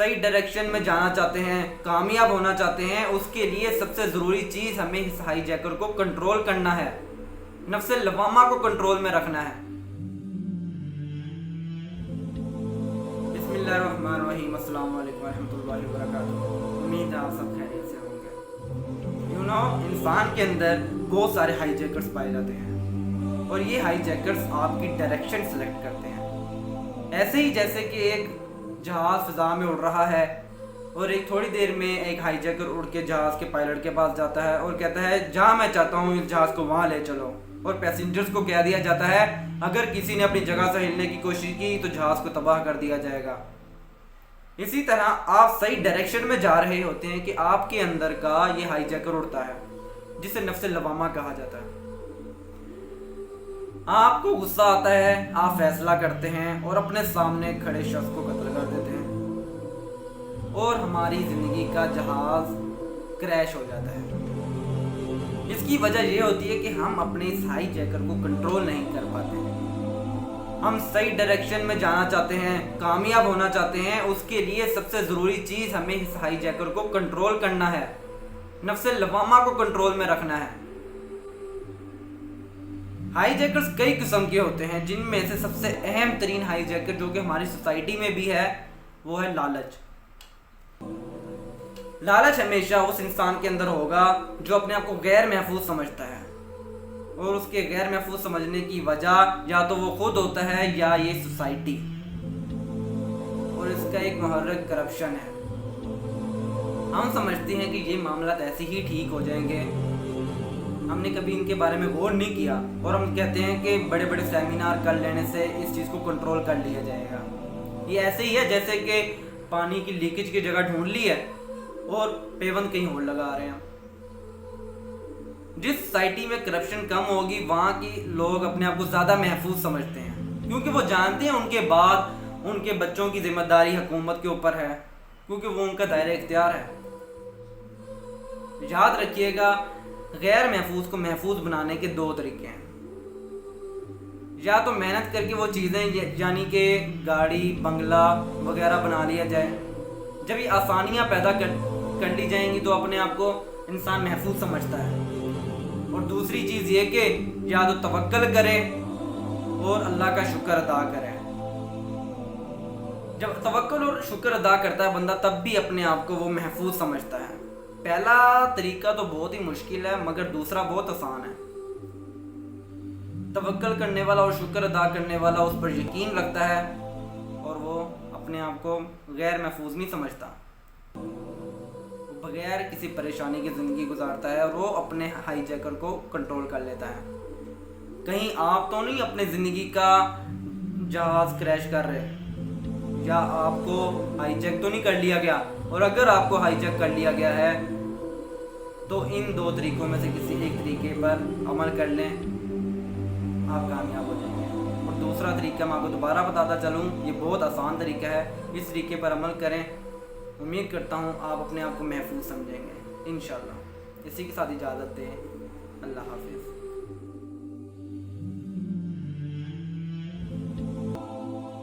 صحیح ڈائریکشن میں جانا چاہتے ہیں، کامیاب ہونا چاہتے ہیں، اس کے لیے سب سے ضروری چیز ہمیں اس ہائی جیکر کو کنٹرول کرنا ہے، نفس لوامہ کو کنٹرول میں رکھنا ہے۔ بسم اللہ الرحمن الرحیم، السلام علیکم ورحمۃ اللہ وبرکاتہ۔ امید ہے آپ سب خیریت سے ہوں گے۔ انسان کے اندر بہت سارے ہائی جیکرز پائے جاتے ہیں، اور یہ ہائی جیکرز آپ کی ڈائریکشن سلیکٹ کرتے ہیں۔ ایسے ہی جیسے کہ ایک جہاز فضا میں اڑ رہا ہے، اور ایک تھوڑی دیر میں ایک ہائی جیکر اڑ کے جہاز کے پائلٹ کے پاس جاتا ہے اور کہتا ہے جہاں میں چاہتا ہوں اس جہاز کو وہاں لے چلو، اور پیسنجرز کو کہہ دیا جاتا ہے اگر کسی نے اپنی جگہ سے ہلنے کی کوشش کی تو جہاز کو تباہ کر دیا جائے گا۔ اسی طرح آپ صحیح ڈائریکشن میں جا رہے ہوتے ہیں کہ آپ کے اندر کا یہ ہائی جیکر اڑتا ہے، جسے نفس لوامہ کہا جاتا ہے۔ آپ کو غصہ آتا ہے، آپ فیصلہ کرتے ہیں اور اپنے سامنے کھڑے شخص کو قتل کر دیتے ہیں، اور ہماری زندگی کا جہاز کریش ہو جاتا ہے۔ اس کی وجہ یہ ہوتی ہے کہ ہم اپنے اس ہائی جیکر کو کنٹرول نہیں کر پاتے۔ ہم صحیح ڈائریکشن میں جانا چاہتے ہیں، کامیاب ہونا چاہتے ہیں، اس کے لیے سب سے ضروری چیز ہمیں اس ہائی جیکر کو کنٹرول کرنا ہے، نفس لوامہ کو کنٹرول میں رکھنا ہے۔ ہائی جیکرز کئی قسم کے ہوتے ہیں، جن میں سے سب سے اہم ترین ہائی جیکر جو کہ ہماری سوسائٹی میں بھی ہے وہ ہے لالچ۔ لالچ ہمیشہ اس انسان کے اندر ہوگا جو اپنے آپ کو غیر محفوظ سمجھتا ہے، اور اس کے غیر محفوظ سمجھنے کی وجہ یا تو وہ خود ہوتا ہے یا یہ سوسائٹی، اور اس کا ایک محرک کرپشن ہے۔ ہم سمجھتے ہیں کہ یہ معاملات ایسے ہی ٹھیک ہو جائیں گے، ہم نے کبھی ان کے بارے میں غور نہیں کیا، اور ہم کہتے ہیں کہ بڑے بڑے سیمینار کر لینے سے اس چیز کو کنٹرول کر لیا جائے گا۔ یہ ایسے ہی ہے جیسے کہ پانی کی لیکیج کی جگہ ڈھونڈ لی ہے اور پیوند کہیں اور لگا رہے ہیں۔ جس سوسائٹی میں کرپشن کم ہوگی وہاں کی لوگ اپنے آپ کو زیادہ محفوظ سمجھتے ہیں، کیونکہ وہ جانتے ہیں ان کے بعد ان کے بچوں کی ذمہ داری حکومت کے اوپر ہے، کیونکہ وہ ان کا دائرہ اختیار ہے۔ یاد رکھیے گا، غیر محفوظ کو محفوظ بنانے کے دو طریقے ہیں، یا تو محنت کر کے وہ چیزیں یعنی کہ گاڑی بنگلہ وغیرہ بنا لیا جائے۔ جب یہ آسانیاں پیدا کر لی جائیں گی تو اپنے آپ کو انسان محفوظ سمجھتا ہے۔ اور دوسری چیز یہ کہ یا تو توکل کرے اور اللہ کا شکر ادا کرے۔ جب توکل اور شکر ادا کرتا ہے بندہ تب بھی اپنے آپ کو وہ محفوظ سمجھتا ہے۔ پہلا طریقہ تو بہت ہی مشکل ہے، مگر دوسرا بہت آسان ہے۔ توکل کرنے والا اور شکر ادا کرنے والا اس پر یقین رکھتا ہے، اور وہ اپنے آپ کو غیر محفوظ نہیں سمجھتا، وہ بغیر کسی پریشانی کی زندگی گزارتا ہے، اور وہ اپنے ہائی جیکر کو کنٹرول کر لیتا ہے۔ کہیں آپ تو نہیں اپنے زندگی کا جہاز کریش کر رہے، یا آپ کو ہائی جیک تو نہیں کر لیا گیا؟ اور اگر آپ کو ہائی جیک کر لیا گیا ہے تو ان دو طریقوں میں سے کسی ایک طریقے پر عمل کر لیں، آپ کامیاب ہو جائیں گے۔ اور دوسرا طریقہ میں آپ کو دوبارہ بتاتا چلوں، یہ بہت آسان طریقہ ہے، اس طریقے پر عمل کریں، امید کرتا ہوں آپ اپنے آپ کو محفوظ سمجھیں گے انشاءاللہ۔ اسی کے ساتھ اجازت دیں، اللہ حافظ۔